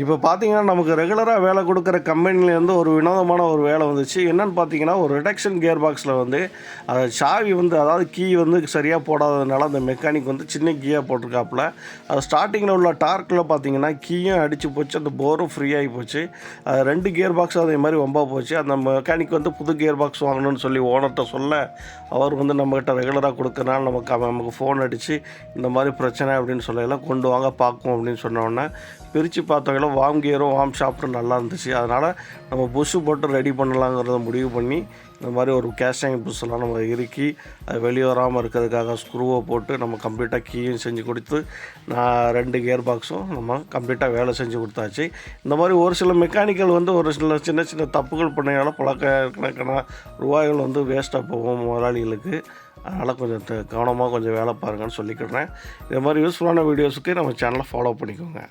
இப்போ பார்த்தீங்கன்னா, நமக்கு ரெகுலரா வேலை குடுக்குற கம்பெனிலேருந்து ஒரு வினோதமான ஒரு வேலை வந்துச்சு. என்னன்னு பார்த்தீங்கன்னா, ஒரு ரிடக்ஷன் கியர் பாக்ஸில வந்து சாவி வந்து அதாவது கீ வந்து சரியா போடாததுனால, அந்த மெக்கானிக் வந்து சின்ன கீயா போட்டிருக்காப்புல. அது ஸ்டார்ட்டிங்கில உள்ள டார்க்கில பார்த்தீங்கன்னா, கீயும் அடிச்சு போச்சு. அந்த போரும் ஃப்ரீ ஆகி போச்சு. 2 கியர் பாக்ஸும் அதே மாரி வம்பா போச்சு. அந்த மெக்கானிக் வந்து புது கியர் பாக்ஸ் வாங்கணும்னு சொல்லி ஓனர்ட்ட சொல்ல, அவர் வந்து நம்மகிட்ட ரெகுலரா குடுக்கறனால நமக்கு ஃபோன் அடிச்சு, இந்த மாரி பிரச்சனை அப்படின்னு சொல்லையில, கொண்டு வாங்க பார்ப்போம் அப்படின்னு சொன்னோன்னே, பிரித்து பார்த்தாங்கள வார்ம் கியரும் வார்ம் ஷாஃப்ட்டும் நல்லா இருந்துச்சு. அதனால் நம்ம புஷ்ஷு போட்டு ரெடி பண்ணலாங்கிறத முடிவு பண்ணி, இந்த மாதிரி ஒரு கேஸ்டிங் புஷ்ஷெல்லாம் நம்ம இறுக்கி அது வெளியே வராமல் இருக்கிறதுக்காக ஸ்க்ரூவை போட்டு நம்ம கம்ப்ளீட்டாக கீயும் செஞ்சு கொடுத்து, நான் 2 கியர் பாக்ஸும் நம்ம கம்ப்ளீட்டாக வேலை செஞ்சு கொடுத்தாச்சு. இந்த மாதிரி ஒரு சில மெக்கானிக்கல் வந்து ஒரு சில சின்ன சின்ன தப்புகள் பண்ணனால பலக்கணக்கான ரூபாய்கள் வந்து வேஸ்ட்டாக போகும் முதலாளிகளுக்கு. அதனால் கொஞ்சம் கவனமாக கொஞ்சம் வேலை பாருங்கன்னு சொல்லிக்கிறேன். இது மாதிரி யூஸ்ஃபுல்லான வீடியோஸுக்கு நம்ம சேனலை ஃபாலோ பண்ணிக்கோங்க.